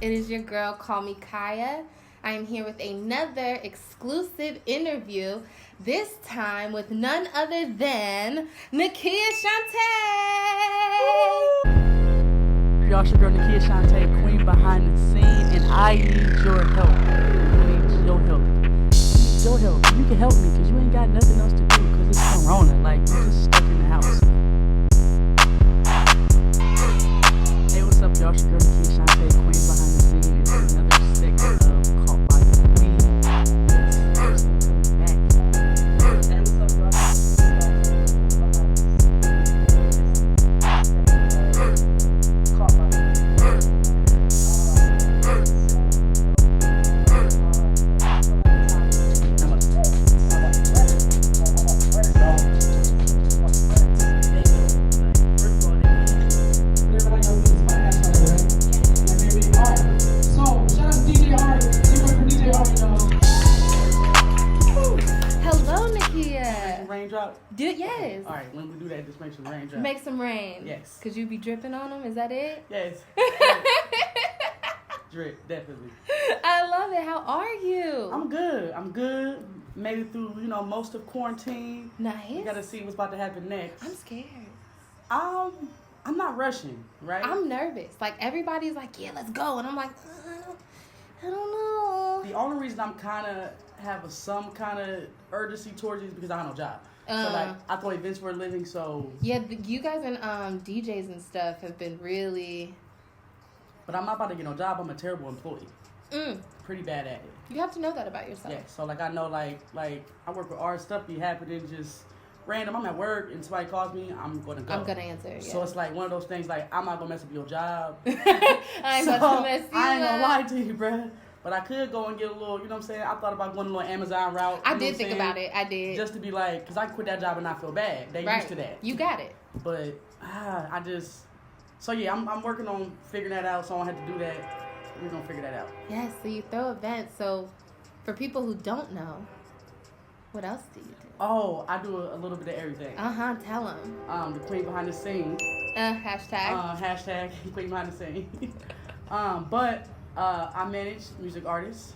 It is your girl, CallmeKiah. I am here with another exclusive interview, this time with none other than Naquia Chante. Y'all, your girl Naquia Chante, queen behind the scene, and I need your help. I need your help. Your help. You can help me because you ain't got nothing else to do because it's Corona. Like, you're just stuck in the house. Hey, what's up, y'all? Your girl Naquia Chante, queen behind the scene. It's another segment of Caught by the Queen. Yes, coming back. Hey, what's up, y'all? Caught by the Yes. All right, when we do that, just make some rain drop. Make some rain. Yes. Could you be dripping on them? Is that it? Yes. Drip, definitely. I love it. How are you? I'm good. Made it through, most of quarantine. Nice. We gotta see what's about to happen next. I'm scared. I'm not rushing, right? I'm nervous. Like, everybody's like, yeah, let's go. And I'm like, I don't know. The only reason I'm kind of have some kind of urgency towards it is because I have no job. So, like, I thought events were a living, so... Yeah, you guys and DJs and stuff have been really... But I'm not about to get no job. I'm a terrible employee. Pretty bad at it. You have to know that about yourself. Yeah, so, like, I know, like I work with art, stuff be happening just random. I'm at work, and somebody calls me, I'm going to go. I'm going to answer, yeah. So, it's like one of those things, like, I'm not going to mess up your job. I ain't about to mess you up. I ain't going to lie to you, bruh. But I could go and get a little, you know what I'm saying? I thought about going a little Amazon route. I did think about it. I did. Just to be like, because I quit that job and not feel bad. They used to that. You got it. But I just, so yeah, I'm working on figuring that out. So I don't have to do that. We're going to figure that out. Yes, so you throw events. So for people who don't know, what else do you do? Oh, I do a little bit of everything. Tell them. The queen behind the scene. Hashtag. Hashtag queen behind the scene. But I manage music artists.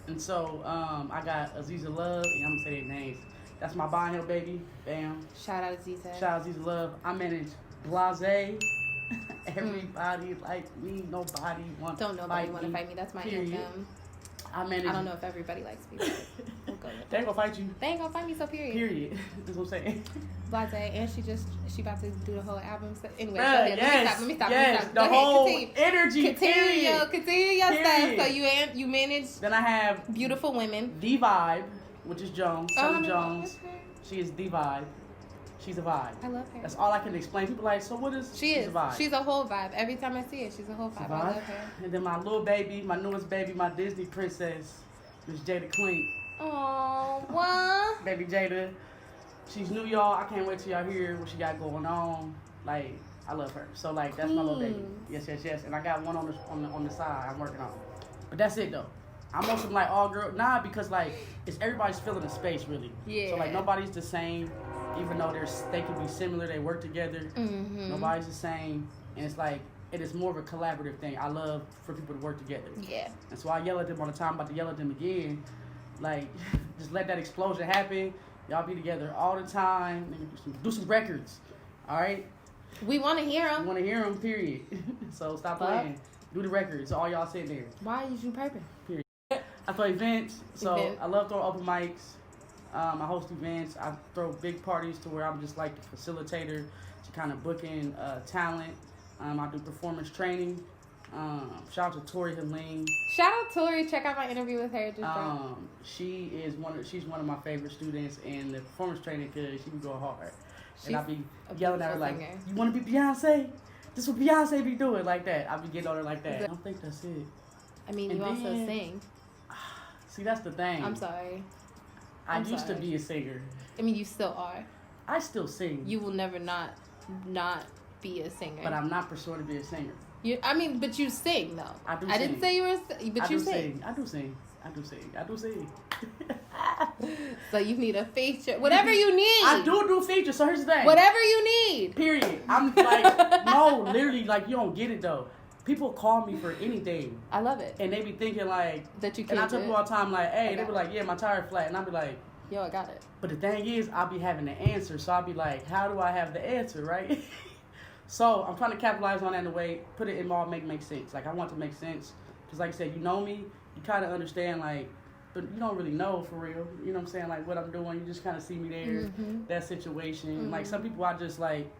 And so I got Aziza Love. And I'm going to say their names. That's my Bond Hill baby. Bam. Shout out Aziza. Shout out Aziza Love. I manage Blase. Everybody like me. Nobody want to fight me. Don't nobody want to fight me. That's my anthem. I don't know if everybody likes me, but we'll go with that. They ain't gonna fight you. They ain't gonna fight me, so period. Period. That's what I'm saying. Blase, and she about to do the whole album. So anyway, let me stop. The whole energy. Continue your stuff. So you manage. Then I have beautiful women. The Vibe, which is Jones. Jones. She is The Vibe. She's a vibe. I love her. That's all I can explain. People are like, so what is she? Is a vibe? She's a whole vibe. Every time I see her, she's a whole vibe. I love her. And then my little baby, my newest baby, my Disney princess, Miss Jada Clink. Oh, what? Baby Jada. She's new, y'all. I can't wait till y'all hear what she got going on. Like, I love her. So, like, that's my little baby. Yes. And I got one on the side I'm working on. But that's it, though. I'm on some, like, all girl. Nah, because, like, it's everybody's filling the space, really. Yeah. So, like, nobody's the same. Even though they can be similar, they work together. Mm-hmm. Nobody's the same. And it's like, it is more of a collaborative thing. I love for people to work together. Yeah. And so I yell at them all the time. I'm about to yell at them again. Like, just let that explosion happen. Y'all be together all the time. Do some records. All right? We want to hear them. We want to hear them, period. So stop playing. Do the records. All y'all sitting there. Why is you purping? Period. I throw events. So I love throwing open mics. I host events. I throw big parties to where I'm just like the facilitator to kind of book in talent. I do performance training. Shout out to Tori Helene. Shout out Tori. Check out my interview with her. She's one of my favorite students in the performance training because she be going hard. And I be yelling at her like, singer. You want to be Beyonce? This is what Beyonce be doing like that. I be getting on her like that. I don't think that's it. I mean, you also sing. See, that's the thing. I'm sorry. I used to be a singer. I mean, you still are. I still sing. You will never not be a singer. But I'm not pursuing to be a singer. But you sing, though. I do sing. I didn't say you were but you sing. I do sing. So you need a feature. Whatever you need. I do features, so here's the thing. Whatever you need. Period. I'm like, no, literally, like, you don't get it, though. people call me for anything. I love it. And they be thinking like That you and I can't tell do people all the time like, hey, they be it. like, yeah, my tire flat, and I be like, Yo, I got it. but the thing is, I'll be having the answer, so I'll be like, how do I have the answer, right? So I'm trying to capitalize on that in a way, put it in all make sense. Like I want to make sense, because like I said, you know me, you kind of understand like, but you don't really know for real. You know what I'm saying? Like what I'm doing, you just kind of see me there, that situation. Like some people I just like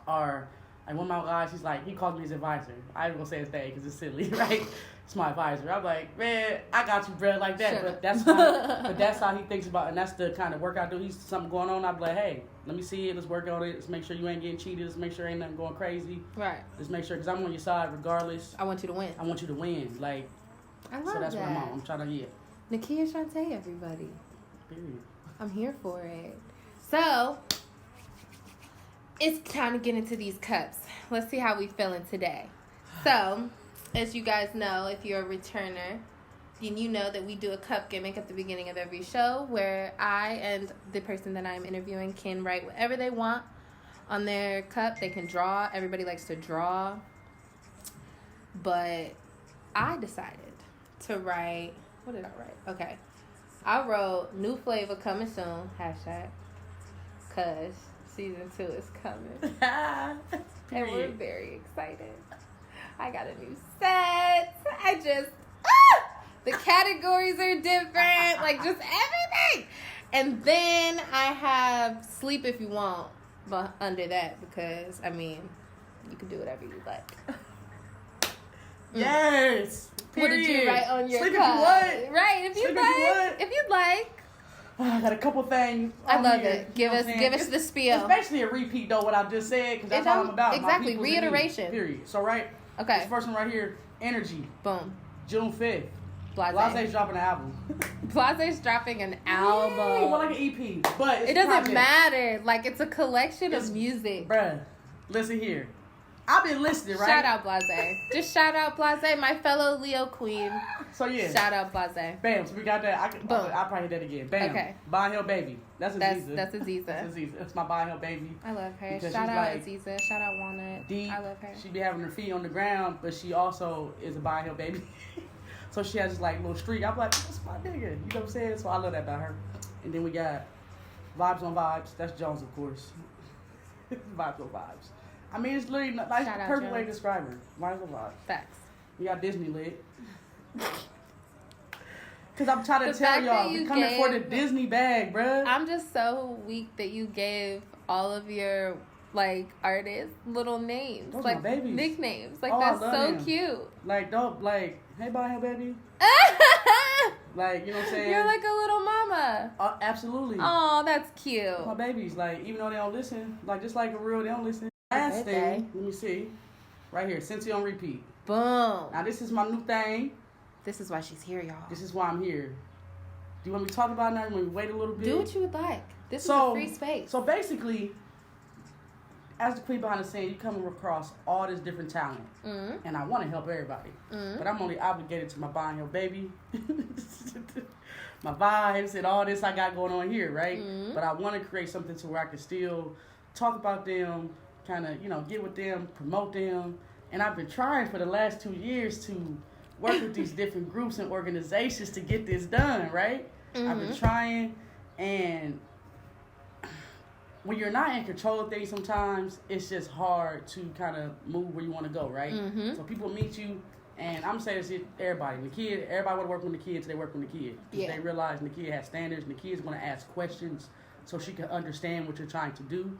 are. Like one of my guys, he calls me his advisor. I ain't gonna say his name because it's silly, right? It's my advisor. I'm like, man, I got you, bro, like that. But that's how he thinks about it, and that's the kind of work I do. He's something going on. I'm like, hey, let me see it. Let's work on it. Let's make sure you ain't getting cheated. Let's make sure ain't nothing going crazy. Right. Let's make sure, because I'm on your side regardless. I want you to win. I want you to win. Like, I love so that's that. what I'm on. I'm trying to, yeah. Naquia Chante, everybody. Period. I'm here for it. So, it's time to get into these cups. Let's see how we feeling today. So, as you guys know, if you're a returner, then you know that we do a cup gimmick at the beginning of every show where I and the person that I'm interviewing can write whatever they want on their cup. They can draw. Everybody likes to draw. But I decided to write, what did I write? Okay. I wrote new flavor coming soon, hashtag, cause season 2 is coming. And we're very excited. I got a new set. The categories are different, like just everything. And then I have sleep if you want, but under that, because I mean, you can do whatever you like. Yes. What did you write on your sleep cup? If you would. Right, if you'd like. If you'd like. I got a couple things. I love here, it. Give us the spiel. It's basically a repeat though, what I just said, because that's all I'm about. Exactly, reiteration. Period. So right. Okay. This first one right here, Energy. Boom. June 5th. Blase's dropping an album. Blase's dropping an album. Yeah, well, like an EP, but it doesn't matter. Like it's a collection of music. Bruh, listen here. I've been listening, right? Shout out Blase. Just shout out Blase, my fellow Leo queen. So yeah. Shout out Blase. Bam. So we got that. Boom. I'll probably hit that again. Bam. Okay. Buy Hill Baby. That's Aziza. That's Aziza. That's Aziza. That's my Buy Hill Baby. I love her. Because Shout out like Aziza. Shout out Walnut. Deep. I love her. She be having her feet on the ground, but she also is a Buy Hill Baby. So she has this like little streak. I'm like, that's my nigga. You know what I'm saying? So I love that about her. And then we got Vibes on Vibes. That's Jones, of course. Vibes on Vibes. I mean, it's literally like the perfect way to describe her. Vibes on Vibes. Facts. We got Disney lit. Because I'm trying to tell y'all, we're coming for the Disney bag, bruh. I'm just so weak that you gave all of your like artists little names. Those like my babies. Nicknames. Like Oh, that's I so love them. cute. Like, don't, like, hey, Buy Hill Baby. Like, you know what I'm saying? You're like a little mama. Absolutely. Oh, that's cute. My babies, like, even though they don't listen, like, just like a real, they don't listen. Last thing, let me see. Right here, Cincy on repeat. Boom. Now, this is my new thing. This is why she's here, y'all. This is why I'm here. Do you want me to talk about it now? You want me to wait a little bit? Do what you would like. This is a free space. So basically, as the queen behind the scene, you come across all this different talent. Mm-hmm. And I want to help everybody. Mm-hmm. But I'm only obligated to my Buy Hill Baby. My vibes and all this I got going on here, right? Mm-hmm. But I want to create something to where I can still talk about them, kind of, get with them, promote them. And I've been trying for the last 2 years to work with these different groups and organizations to get this done, right? Mm-hmm. I've been trying, and when you're not in control of things sometimes, it's just hard to kind of move where you want to go, right? Mm-hmm. So people meet you, and I'm saying this to everybody. Everybody want to work with Naquia until they work with Naquia. Because they realize Naquia has standards. Naquia's going to ask questions so she can understand what you're trying to do.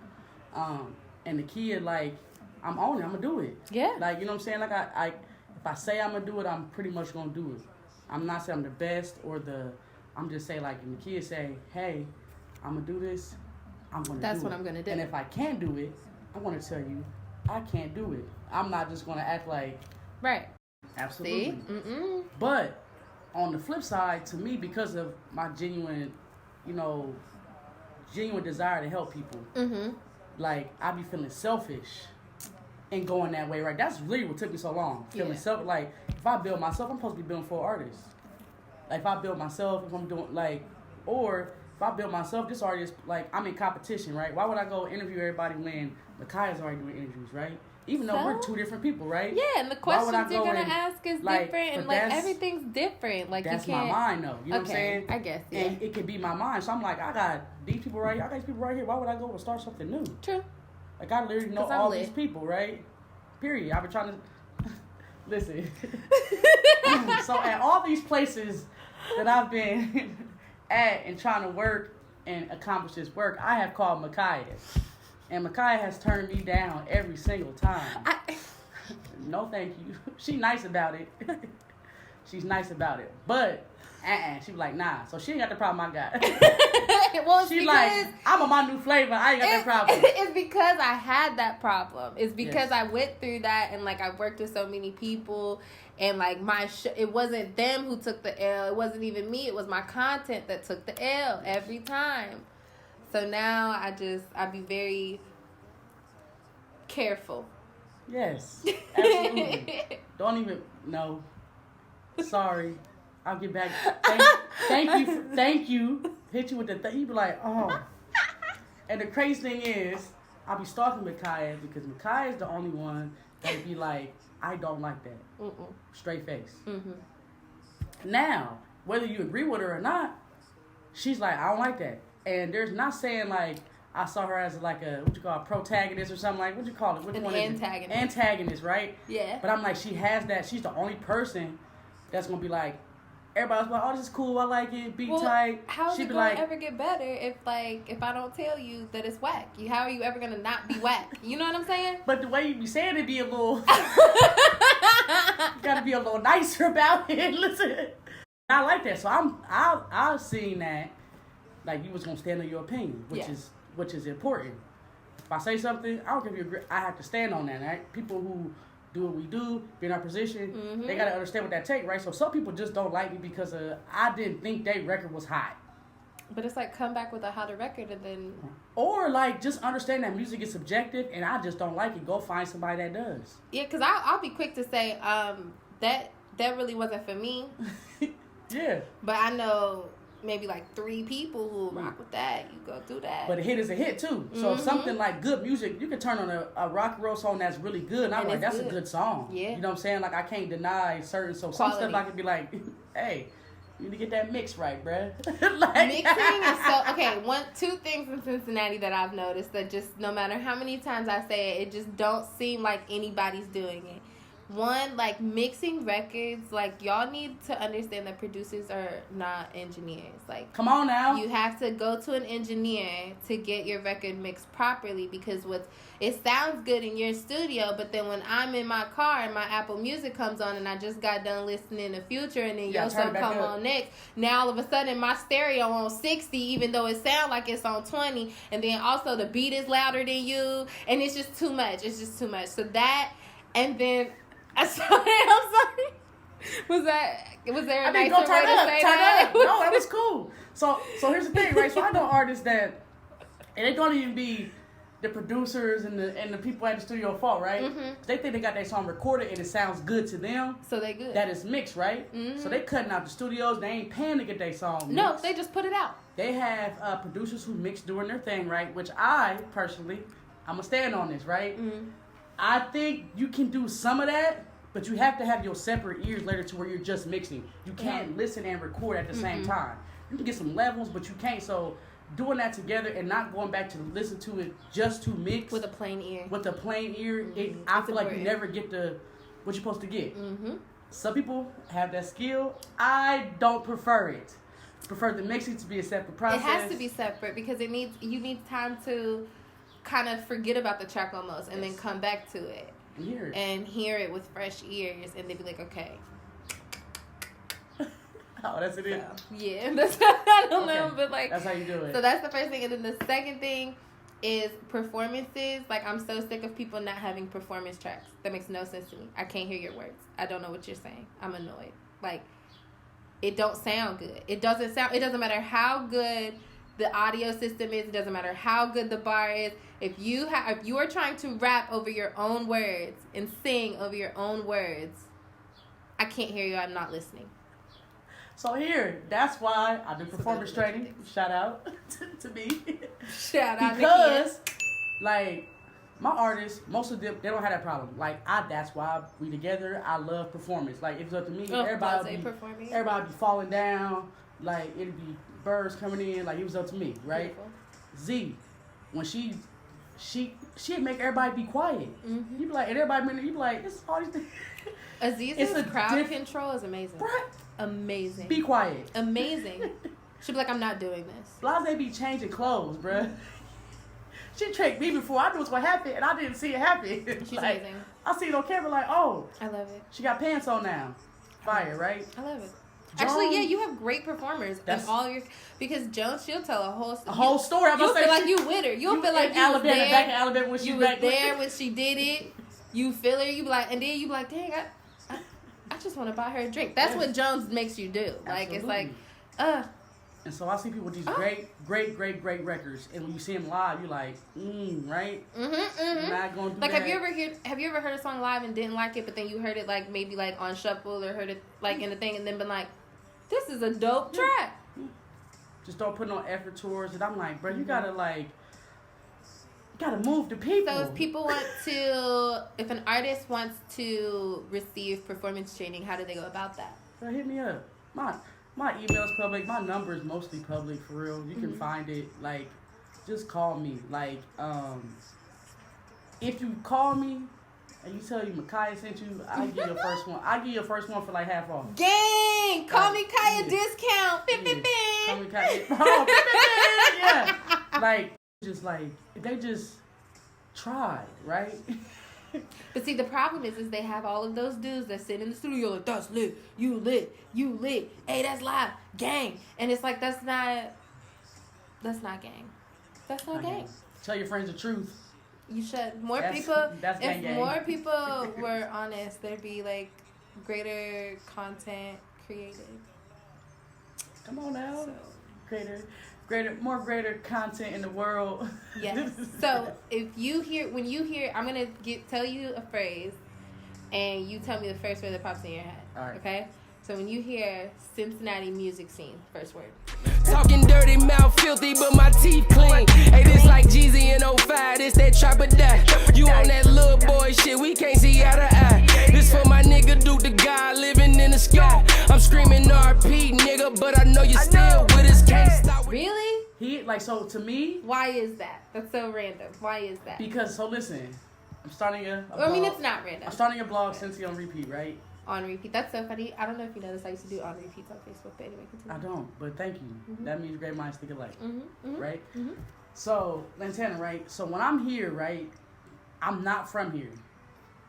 And Naquia, like, I'm on it. I'm going to do it. Yeah. Like, you know what I'm saying? Like, if I say I'm going to do it, I'm pretty much going to do it. I'm not saying I'm the best I'm just saying, like, when Naquia say, hey, I'm going to do this, I'm going to do it. That's what I'm going to do. And if I can't do it, I'm going to tell you, I can't do it. I'm not just going to act like... Right. Absolutely. See? Mm-mm. But on the flip side, to me, because of my genuine desire to help people, like, I be feeling selfish and going that way, right? That's really what took me so long. Feeling self, like, if I build myself, I'm supposed to be building for artists. Like, if I build myself, if I'm doing, like, or if I build myself, this artist, like, I'm in competition, right? Why would I go interview everybody when Naquia's already doing interviews, right? Even though we're two different people, right? Yeah, and the questions you're gonna ask is different, and like everything's different. Like that's you can't. My mind, though. You know what I'm saying? I guess. Yeah. And it could be my mind. So I'm like, I got these people right here. I got these people right here. Why would I go and start something new? True. Like I literally know all these people, right? Period. I've been trying to listen. So at all these places that I've been at and trying to work and accomplish this work, I have called McKiah. And McKiah has turned me down every single time. No, thank you. She nice about it. She's nice about it. But, she be like, nah. So she ain't got the problem I got. Well, she like, I'm on my new flavor. I ain't got that problem. It's because I had that problem. It's because I went through that and, like, I worked with so many people. And, like, it wasn't them who took the L. It wasn't even me. It was my content that took the L every time. So now I be very careful. Yes, absolutely. Don't even, no. Sorry. I'll get back. Thank you. Hit you with the thing. You be like, oh. And the crazy thing is, I'll be stalking McKiah because McKiah is the only one that would be like, I don't like that. Straight face. Mm-hmm. Now, whether you agree with her or not, she's like, I don't like that. And there's not saying like I saw her as like a protagonist or something like what you call it? Which An one antagonist. Is it? Antagonist, right? Yeah. But I'm like, she has that. She's the only person that's gonna be like, everybody's like, oh, this is cool. I like it. Be tight. How is it gonna ever get better if I don't tell you that it's whack? How are you ever gonna not be whack? You know what I'm saying? But the way you be saying it, be a little. You gotta be a little nicer about it. Listen, I like that. So I've seen that. Like you was gonna stand on your opinion, which is important. If I say something, I don't care if you agree. I have to stand on that. Right? People who do what we do, be in our position, they gotta understand what that take, right? So some people just don't like me because I didn't think their record was hot. But it's like come back with a hotter record and then. Or like just understand that music is subjective, and I just don't like it. Go find somebody that does. Yeah, because I'll be quick to say that really wasn't for me. Yeah. But I know maybe like 3 people who rock with that. You go through that. But a hit is a hit too. So if something like good music, you can turn on a rock and roll song that's really good, and I'm like, that's a good song. Yeah. You know what I'm saying? Like I can't deny certain. So some stuff I can be like, hey, you need to get that mix right, bruh. Like, mixing is so okay. 2 things in Cincinnati that I've noticed that just no matter how many times I say it, it just don't seem like anybody's doing it. One, like mixing records, like y'all need to understand that producers are not engineers. Like, come on now, you have to go to an engineer to get your record mixed properly because it sounds good in your studio, but then when I'm in my car and my Apple Music comes on and I just got done listening to Future and then your song come on next, now all of a sudden my stereo on 60 even though it sounds like it's on 20, and then also the beat is louder than you, and it's just too much. So that, and then. I'm sorry. Was there a nicer way to say that? No, that was cool. So here's the thing, right? So I know artists that, and they don't even be the producers and the people at the studio fault, right? Mm-hmm. They think they got their song recorded and it sounds good to them. So they good. That is mixed, right? Mm-hmm. So they cutting out the studios. They ain't paying to get their song mixed. No, they just put it out. They have producers who mix doing their thing, right? Which I personally, I'm gonna stand on this, right? Mm-hmm. I think you can do some of that, but you have to have your separate ears later to where you're just mixing. You can't listen and record at the same time. You can get some levels, but you can't. So doing that together and not going back to listen to it just to mix. With a plain ear. I feel like you never get what you're supposed to get. Mm-hmm. Some people have that skill. I don't prefer it. I prefer the mixing to be a separate process. It has to be separate because you need time to kind of forget about the track almost and then come back to it and hear it with fresh ears and then be like, okay. Oh, that's it. So, yeah, I don't know, but like that's how you do it. So that's the first thing, and then the second thing is performances. Like I'm so sick of people not having performance tracks. That makes no sense to me. I can't hear your words. I don't know what you're saying. I'm annoyed. Like it don't sound good. It doesn't matter how good the audio system is. It doesn't matter how good the bar is. If you are trying to rap over your own words and sing over your own words, I can't hear you. I'm not listening. So that's why I do performance training. Shout out to me. Shout out because, like, my artists, most of them, they don't have that problem. Like, that's why we together. I love performance. Like, if it's up to me, everybody be falling down. Like, it'd be birds coming in. Like, it was up to me, right? Beautiful. Z, when she'd make everybody be quiet. Mm-hmm. You be like, and everybody, you be like, this is all these things. Aziz's crowd control is amazing. Right? Amazing. Be quiet. Amazing. She'd be like, I'm not doing this. Blase be changing clothes, bruh. She tricked me before. I knew what's going to happen, and I didn't see it happen. She's amazing. I see it on camera like, oh. I love it. She got pants on now. Fire, right? I love it. Actually, yeah, you have great performers in all your... Because Jones, she'll tell a whole story. A whole story. You'll feel like you with her. You'll feel like you was there. Back in Alabama when she was there when she did it. You feel her. You be like, and then you be like, dang, I just want to buy her a drink. That's what Jones makes you do. Like, it's like, And so I see people with these great records, and when you see them live, you're like, right? Not going through like, that. have you ever heard a song live and didn't like it, but then you heard it like maybe like on shuffle or heard it like in a thing, and then been like, this is a dope track. Just don't put no effort towards it. I'm like, bro, you gotta move the people. So if an artist wants to receive performance training, how do they go about that? Bro, hit me up. My email's public. My number is mostly public, for real. You can find it. Like, just call me. Like, if you call me and you tell you CallmeKiah sent you, I'll give you your first one. I'll give you your first one for like half off. Gang! CallmeKiah discount. CallmeKiah. Oh, yeah. Like, they just tried, right? But see, the problem is they have all of those dudes that sit in the studio like, that's lit, you lit, hey, that's live, gang. And it's like, that's not gang. That's not gang. Tell your friends the truth. You should. If more people were honest, there'd be like greater content created. Come on now. So. Greater content in the world. Yes. So when you hear, I'm gonna tell you a phrase, and you tell me the first word that pops in your head. All right. Okay. So when you hear Cincinnati music scene, first word. Talking dirty, mouth filthy, but my teeth clean. Hey, this like Jeezy in 05, this that trap or die. You on that little boy shit, we can't see eye to eye. This for my nigga Duke the guy living in the sky. I'm screaming RP, nigga, but I know you still with us, can't stop. Really? So to me. Why is that? That's so random. Why is that? Because, so listen, I'm starting a blog. I mean, it's not random. I'm starting a blog, Cincy on Repeat, right? On repeat. That's so funny. I don't know if you noticed I used to do on repeats on Facebook, but anyway, continue. I don't, but thank you. Mm-hmm. That means great minds think alike, right? Mm-hmm. So, Lantana, right? So when I'm here, right, I'm not from here.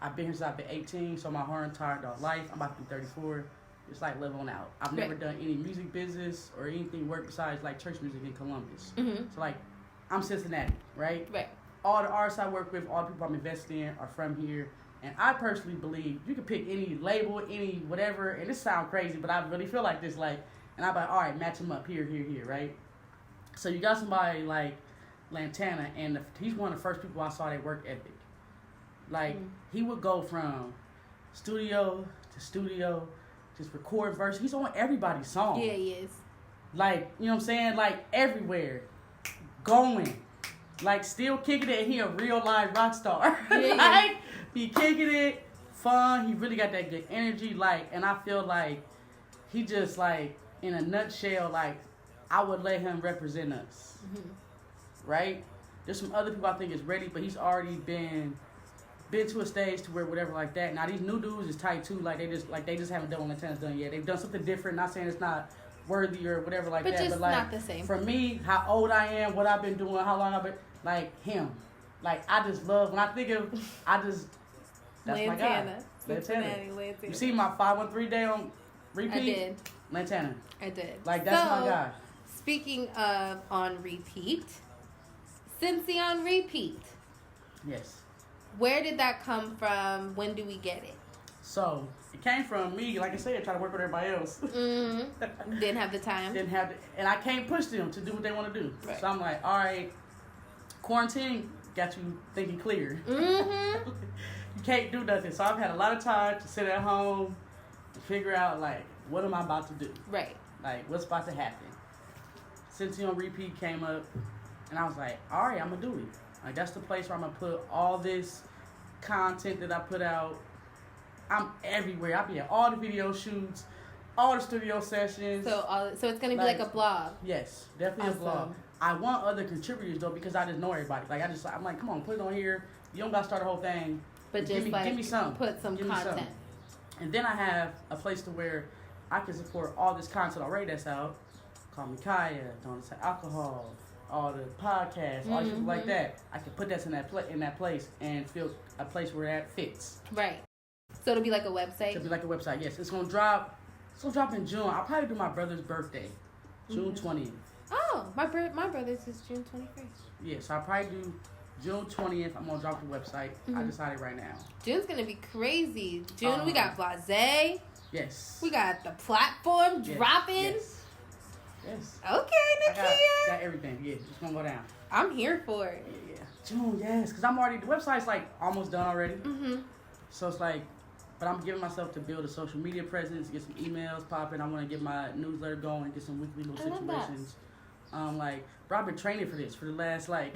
I've been here since I've been 18, so my whole entire adult life. I'm about to be 34. It's like live on out. I've never done any music business or anything work besides like church music in Columbus. Mm-hmm. So like, I'm Cincinnati, right? Right. All the artists I work with, all the people I'm invested in are from here. And I personally believe you can pick any label, any whatever, and this sounds crazy, but I really feel like this, like, and I'm like, all right, match them up here, right? So you got somebody like Lantana, and he's one of the first people I saw that work ethic. Like, he would go from studio to studio, just record verse. He's on everybody's song. Yeah, he is. Like, you know what I'm saying? Like, everywhere. Going. Like, still kicking it, and he a real live rock star. Yeah, like, be kicking it, fun. He really got that good energy. Like, and I feel like he just, like, in a nutshell, like, I would let him represent us. Mm-hmm. Right? There's some other people I think is ready, but he's already been to a stage to where whatever like that. Now, these new dudes is tight, too. Like, they just haven't done what Lantana's done yet. They've done something different. Not saying it's not worthy or whatever like that. But like, not the same. For me, how old I am, what I've been doing, how long I've been, like, him. Like, I just love, when I think of, that's Lantana. my guy. Lantana. You see my 513 day on repeat? I did. Lantana. I did. Like, that's my guy. Speaking of on repeat, Cincy on repeat. Yes. Where did that come from? When do we get it? So, it came from me, like I said, trying to work with everybody else. Mm-hmm. Didn't have the time. And I can't push them to do what they want to do. Right. So I'm like, all right, quarantine got you thinking clear. Mm-hmm. You can't do nothing. So I've had a lot of time to sit at home and figure out, like, what am I about to do? Right. Like, what's about to happen? Cincy on repeat came up, and I was like, all right, I'm going to do it. Like, that's the place where I'm going to put all this content that I put out. I'm everywhere. I'll be at all the video shoots, all the studio sessions. So it's going to be like a blog. Yes, definitely a blog. I want other contributors, though, because I just know everybody. Like, I'm like, come on, put it on here. You don't got to start the whole thing. But just give me some. Put some content. And then I have a place to where I can support all this content already that's out. CallmeKiah, Don't Say Alcohol, all the podcasts, all shit like that. I can put that in that place and feel a place where that fits. Right. So it'll be like a website? It'll be like a website, yes. It's gonna drop in June. I'll probably do my brother's birthday. June 20th. Oh, my brother's is June 21st. Yeah, so I'll probably do June 20th. I'm gonna drop the website. I decided right now. June's gonna be crazy. June, we got Blase. Yes. We got the platform dropping. Yes. Okay, Naquia. Got everything. Yeah, it's gonna go down. I'm here for it. Yeah. June, yes, because I'm already, the website's like almost done already. So it's like, but I'm giving myself to build a social media presence, get some emails popping. I want to get my newsletter going, get some weekly little situations. Like, bro, I've been training for this for the last, like,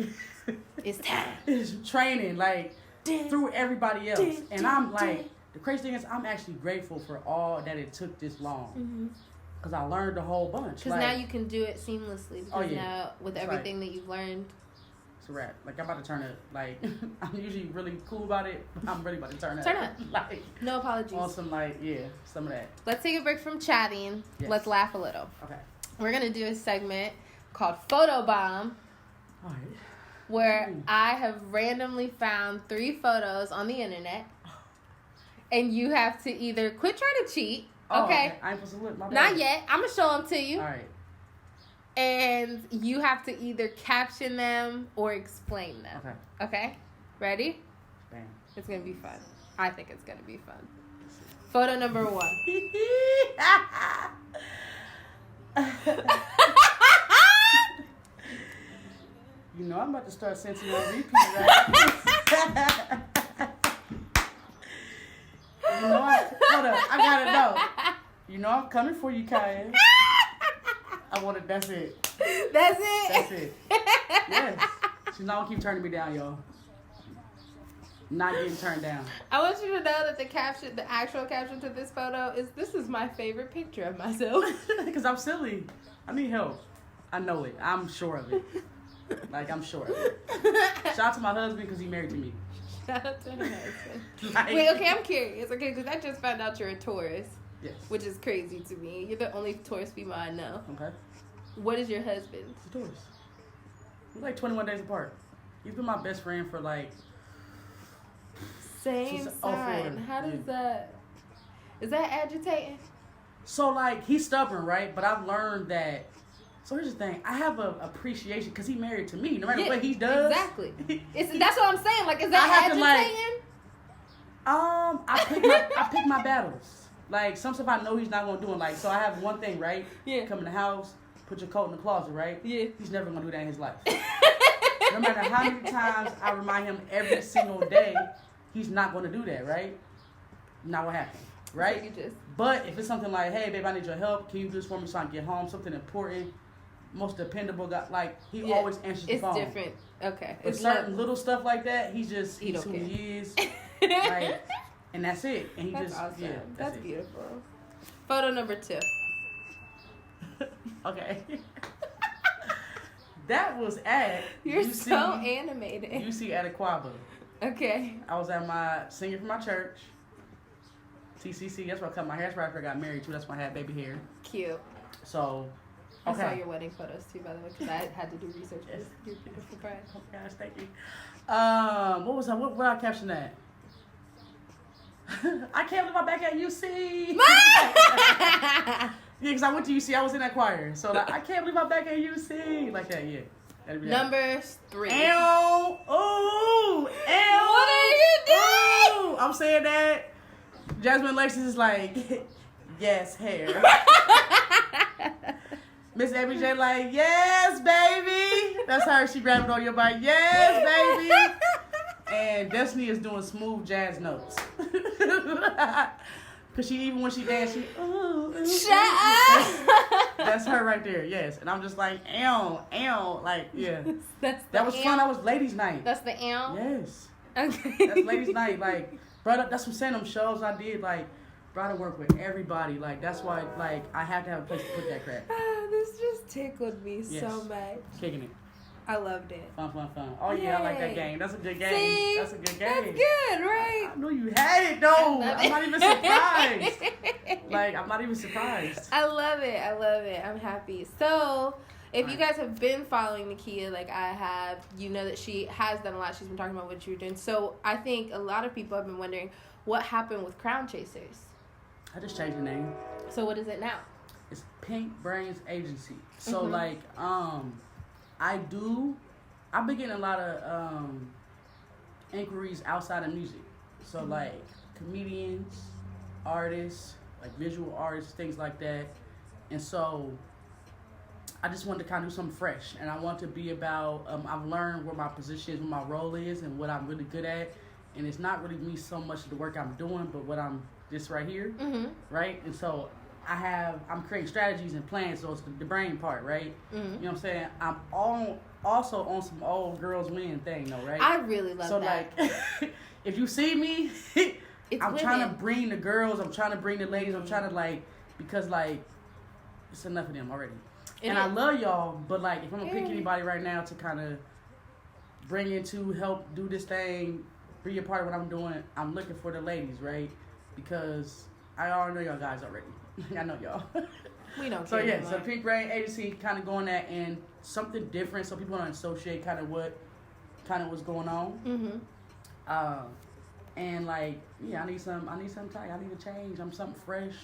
it's time. It's training, like, through everybody else. And I'm like, the crazy thing is, I'm actually grateful for all that it took this long. Because I learned a whole bunch. Because now you can do it seamlessly. Because now, with everything that you've learned, it's a wrap. Like, I'm about to turn it, like, I'm usually really cool about it. I'm really about to turn it. Turn up. Like, no apologies. Awesome, like, some of that. Let's take a break from chatting. Yes. Let's laugh a little. Okay. We're going to do a segment called Photo Bomb. All right. Where I have randomly found 3 photos on the internet. And you have to either quit trying to cheat. Okay. I ain't supposed to look. My bad. Not yet. I'm going to show them to you. All right. And you have to either caption them or explain them. Okay? Ready? Bam. It's going to be fun. I think it's going to be fun. Photo number 1. You know I'm about to start sensing on repeat, right? You know hold up, I gotta know. You know I'm coming for you, Kiah. I want it, that's it. That's it? That's it. Yes. She's not gonna keep turning me down, y'all. Not getting turned down. I want you to know that the actual caption to this photo is, "This is my favorite picture of myself." Because I'm silly. I need help. I know it. I'm sure of it. Like, I'm sure of it. Shout out to my husband because he married to me. Shout out to her husband. Like, wait, okay, I'm curious. Okay, because I just found out you're a Taurus. Yes. Which is crazy to me. You're the only Taurus female I know. Okay. What is your husband? He's a Taurus. We're like 21 days apart. He's been my best friend for like... Same sign. How does that... Is that agitating? So, like, he's stubborn, right? But I've learned that... So here's the thing. I have an appreciation because he's married to me. No matter what he does. Exactly. That's what I'm saying. Like, is that agitating? I pick my battles. Like, some stuff I know he's not going to do. Like, so I have one thing, right? Yeah. Come in the house, put your coat in the closet, right? Yeah. He's never going to do that in his life. No matter how many times I remind him every single day, he's not going to do that, right? Not what happened, right? So but if it's something like, hey, babe, I need your help. Can you do this for me so I can get home? Something important. Most dependable guy. Like, he always answers the phone. It's different. Okay. But certain little stuff like that, he's who he is. Like, and that's it. And he that's just, awesome. Yeah. That's beautiful. Photo number 2. Okay. That was at You're UC, so animated. UC at Aquaba. Okay. I was at singing for my church. TCC. That's where I cut my hair. That's where I got married too. That's why I had baby hair. Cute. So, okay. I saw your wedding photos too, by the way, because I had to do research. Yes. Your beautiful bride. Oh gosh, thank you. What was I? What I caption that? I can't believe I'm back at UC. Yeah, because I went to UC. I was in that choir, so like, I can't believe I'm back at UC. Like that, yeah. Number 3. Ew. Ooh. Ew. What are you doing? Ooh. I'm saying that. Jasmine Lexus is like, yes, hair. Miss Abby J like, yes, baby. That's her. She grabbed it on your body. Yes, baby. And Destiny is doing smooth jazz notes. Because even when she dance, she, ooh. Shut up. That's her right there, yes. And I'm just like, ew, like, yeah. That was ew? fun. That was ladies' night. That's the ew? Yes. Okay. That's ladies' night. Like, brother, that's what I'm saying. Them shows I did, like, brother, work with everybody. Like, that's why, like, I have to have a place to put that crap. This just tickled me so much. Kicking it. I loved it. Fun. Oh, yeah, I like that game. That's a good game. See? That's a good game. That's good, right? I knew you had it, though. I'm not even surprised. Like, I'm not even surprised. I love it. I'm happy. So, if you guys have been following Naquia like I have, you know that she has done a lot. She's been talking about what you're doing. So, I think a lot of people have been wondering what happened with Crown Chasers. I just changed the name. So, what is it now? It's Pink Brains Agency. So, like, I've been getting a lot of inquiries outside of music. So like comedians, artists, like visual artists, things like that. And so I just wanted to kind of do something fresh. And I want to be about, I've learned where my position is, what my role is, and what I'm really good at. And it's not really me so much the work I'm doing, but what I'm just right here, right? And so I'm creating strategies and plans, so it's the brain part, right? You know what I'm saying? I'm also on some old girls win thing, though, right? I really love that. So, like, if you see me, I'm trying to bring the girls, I'm trying to bring the ladies, I'm trying to, like, because, like, it's enough of them already. I love y'all, but, like, if I'm going to pick anybody right now to kind of bring into, help do this thing, be a part of what I'm doing, I'm looking for the ladies, right? Because I already know y'all guys already. I know y'all. We don't care. So yeah, so Pink Brain Agency kind of going that and something different, so people don't associate kind of what's going on. And like, yeah, I need something tight. I need a change. I'm something fresh.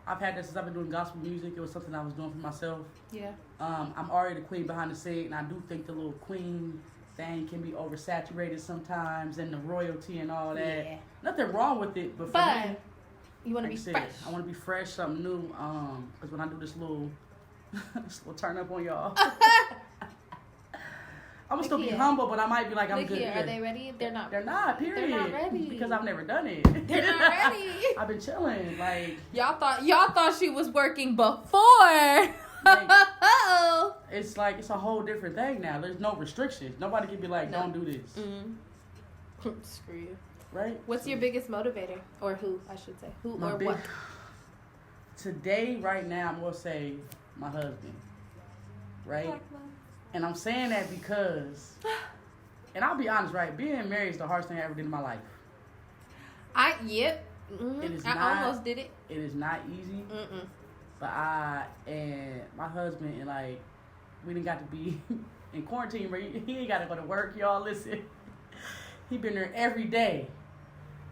I've had that since I've been doing gospel music. It was something I was doing for myself. Yeah. I'm already the queen behind the scene, and I do think the little queen thing can be oversaturated sometimes, and the royalty and all that. Yeah. Nothing wrong with it, but for me, you want to be fresh. I want to be fresh, something new. Because when I do this little turn up on y'all, I'm gonna still be humble, but I might be like, I'm good. Are they ready? They're not. They're not. Period. They're not ready because I've never done it. They're not ready. I've been chilling. Like y'all thought she was working before. Like, it's like it's a whole different thing now. There's no restrictions. Nobody can be like, don't do this. Screw you. Right? What's your biggest motivator? Or who, I should say. Who or what? Today, right now, I'm going to say my husband. Right? And I'm saying that because, and I'll be honest, right? Being married is the hardest thing I ever did in my life. Yep. I almost did it. It is not easy. But I and my husband, and like, we done got to be in quarantine where he ain't got to go to work, y'all. Listen. He been there every day.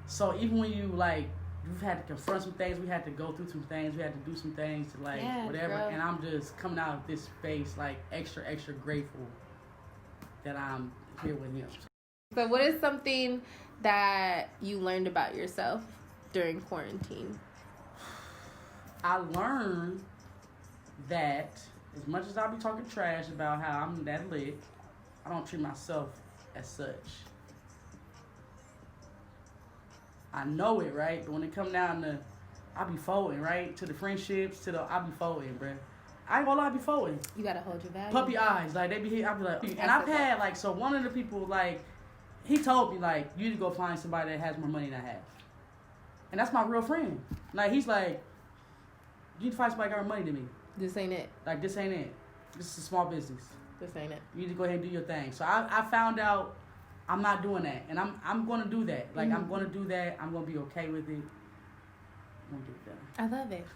So even when you, like, we've had to confront some things, we had to go through some things, we had to do some things to, like, whatever. Girl. And I'm just coming out of this space, like, extra, extra grateful that I'm here with him. So what is something that you learned about yourself during quarantine? I learned that as much as I be talking trash about how I'm that lit, I don't treat myself as such. I know it, right? But when it come down to, I be folding, right? To the friendships, I be folding, bruh. I ain't gonna lie, I be folding. You gotta hold your value. Puppy eyes, like, they be here, I be like, and I've had, like, so one of the people, like, he told me, like, you need to go find somebody that has more money than I have. And that's my real friend. Like, he's like, you need to find somebody that got more money than me. This ain't it. Like, this ain't it. This is a small business. This ain't it. You need to go ahead and do your thing. So I found out I'm not doing that, and I'm gonna do that. Like I'm gonna do that. I'm gonna be okay with it. I'm gonna get it done. I love it.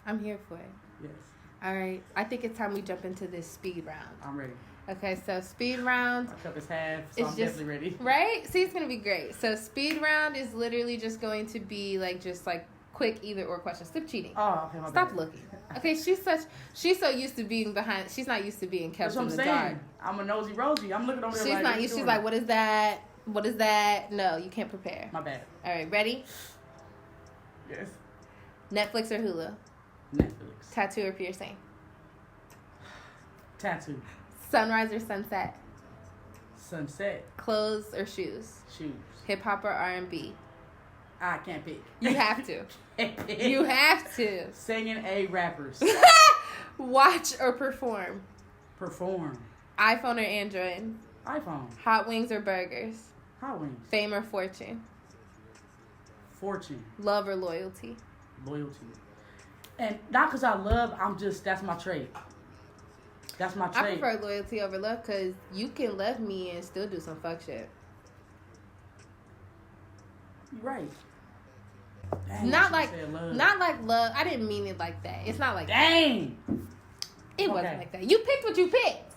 I'm here for it. Yes. All right. I think it's time we jump into this speed round. I'm ready. Okay, so speed round. My cup is half, so I'm definitely ready. Right? See, it's gonna be great. So speed round is literally just going to be like quick either or questions. Stop cheating. Oh, okay. Stop looking. Okay, she's so used to being behind. She's not used to being kept in the dark. I'm a nosy Rosie. I'm looking over there. She's not used. She's like, what is that? What is that? No, you can't prepare. My bad. All right, ready? Yes. Netflix or Hulu? Netflix. Tattoo or piercing? Tattoo. Sunrise or sunset? Sunset. Clothes or shoes? Shoes. Hip hop or R&B? I can't pick. You have to. You have to. Singing rappers. Watch or perform? Perform. iPhone or Android? iPhone. Hot wings or burgers? Hot wings. Fame or fortune? Fortune. Love or loyalty? Loyalty. And not because I love, that's my trait. That's my trait. I prefer loyalty over love because you can love me and still do some fuck shit. You're right. Dang, Not like love. I didn't mean it like that. It's not like Dang. that. It wasn't like that. You picked what you picked.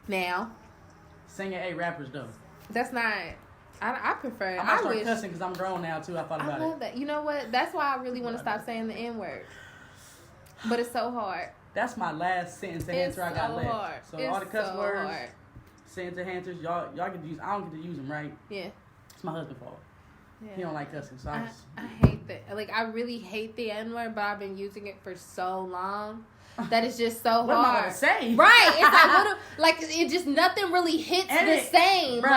Now. Singing 8 rappers though. That's not. I prefer. I might start cussing because I'm grown now too. I thought about it. I love that. You know what? That's why I really want to stop saying the N word. But it's so hard. That's my last sentence enhancer I got left. So it's all the cuss so words, hard. sentence enhancers, y'all get to use. I don't get to use them, right? Yeah. It's my husband's fault. Yeah. He don't like cussing, so I hate that. Like, I really hate the N word, but I've been using it for so long that it's just so what hard. am I gonna say? Right? It's like it just nothing really hits the same. Bruh.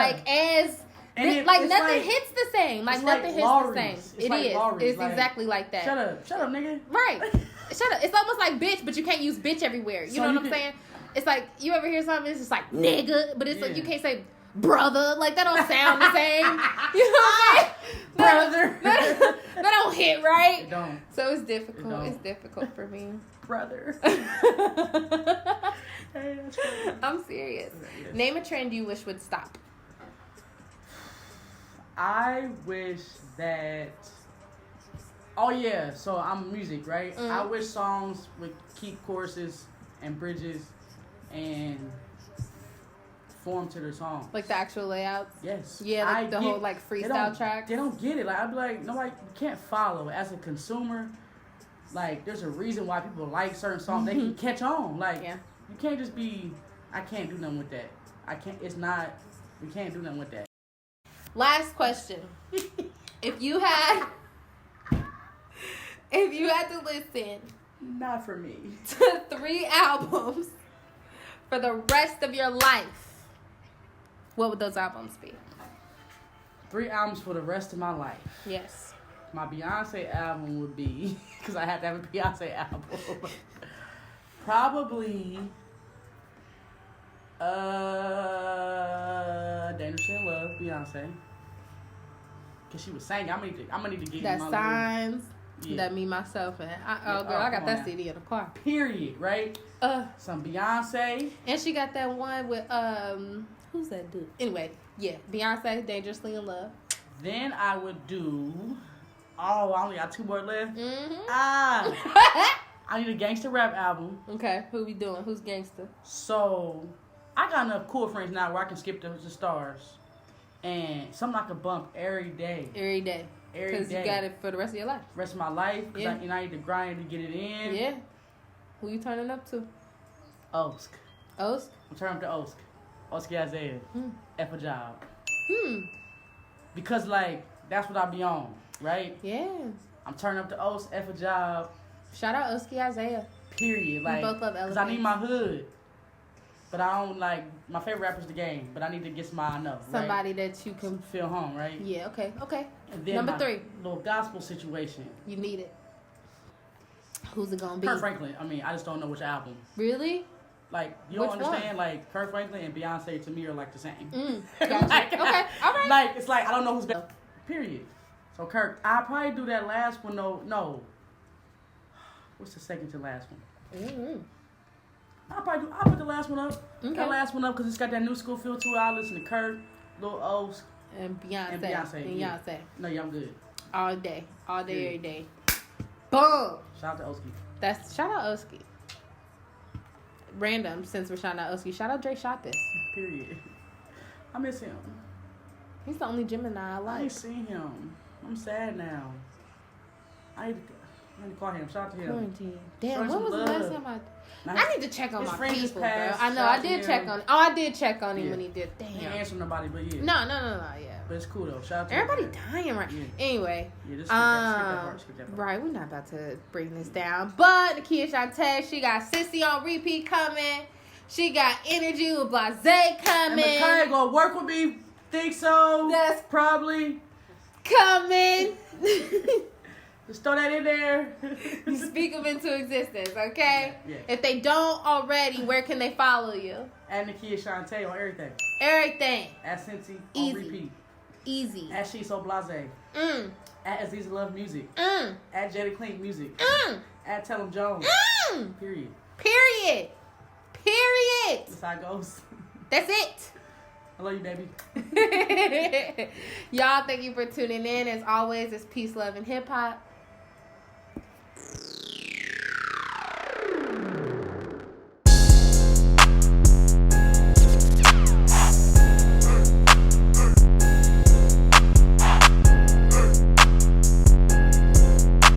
Like nothing hits the same. Like nothing hits the same. It's exactly like that. Shut up, nigga. Right. Shut up. It's almost like bitch, but you can't use bitch everywhere. You know what I'm saying? It's like you ever hear something, it's just like nigga, but it's like you can't say brother. Like that don't sound the same. You know what I'm saying? Brother. That don't hit right. It don't. So it's difficult. It's difficult for me. Brother. Hey, that's funny. I'm serious. Yes. Name a trend you wish would stop. I wish that. Oh yeah, so I'm music, right? Mm. I wish songs would keep choruses and bridges and form to their song. Like the actual layouts? Yes. Yeah, like the whole like freestyle track. They don't get it. Like I'd be like, nobody can't follow. As a consumer, like there's a reason why people like certain songs. They can catch on. Like you can't just be. I can't do nothing with that. I can't. It's not. We can't do nothing with that. Last question. If you had to listen Not for me. to 3 albums for the rest of your life, what would those albums be? 3 albums for the rest of my life. Yes. My Beyonce album would be, because I have to have a Beyonce album. Probably Dangerously in Love, Beyonce. Cause she was singing. I'm gonna need to get That my Signs. Yeah. That Me, Myself, and I got that CD in the car. Period, right? Some Beyonce. And she got that one with who's that dude? Anyway, yeah, Beyonce, Dangerously in Love. Then I would do. Oh, I only got 2 more left. Mm-hmm. I need a gangster rap album. Okay, who we doing? Who's gangster? So, I got enough cool friends now where I can skip the stars. And something I can bump every day. Every day. Every Because you day. got it for the rest of your life. Rest of my life. Because Yeah. I need to grind to get it in. Yeah. Who you turning up to? Osk. Osk? I'm turning up to Osk. Oski Isaiah. F a job. Because, like, that's what I be on, right? Yeah. I'm turning up to Osk, F a job. Shout out Oski Isaiah. Period. Like, both love because I need my hood. But I don't like, my favorite rapper's The Game. But I need to get somebody I know. Somebody right? that you can feel home, right? Yeah, okay. And then Number 3. Little gospel situation. You need it. Who's it gonna be? Kirk Franklin. I mean, I just don't know which album. Really? Like, you don't Which understand? One? Like, Kirk Franklin and Beyonce to me are like the same. Gotcha. Like, okay, all right. Like, it's like, I don't know who's better. Period. So, Kirk, I'll probably do that last one, though. No. What's the second to last one? I'll put the last one up. Okay. That last one up because it's got that new school feel to it. I listen to Kirk, Lil O's, And Beyonce. Beyonce. Yeah. No, yeah, I'm good. All day, every day. Boom. Shout out to Oski. Shout out Oski. Random, since we're shouting out Oski. Shout out Dre Shot This. Period. I miss him. He's the only Gemini I I like. ain't seen him. I'm sad now. I need to call him. Shout out to him. Quarantine. Damn, Show when some was the love. last time Now, I need to check on his my friend just people, bro. passed. I know, Shout I out to did check him. on him. Oh, I did check on him Yeah. when he did. He ain't Damn. answering nobody, but yeah. No, yeah. But it's cool though. Shout out to Everybody him. dying right. Yeah. Anyway. Yeah, just skip that part. Skip that part. Right, we're not about to bring this down. But Naquia Chante, she got Sissy on repeat coming. She got Energy with Blase coming. And Kiah gonna work with me. Think so? That's probably coming. Just throw that in there. Speak them into existence, okay? Yeah. If they don't already, where can they follow you? At Naquia Chante on everything. Everything. At Cincy Easy. on repeat. Easy. At She's So Blase. At Aziza Love Music. At Jada Clink Music. At Tell 'em Jones. Period. Period. Period. That's how it goes. That's it. I love you, baby. Y'all, thank you for tuning in. As always, it's peace, love, and hip hop.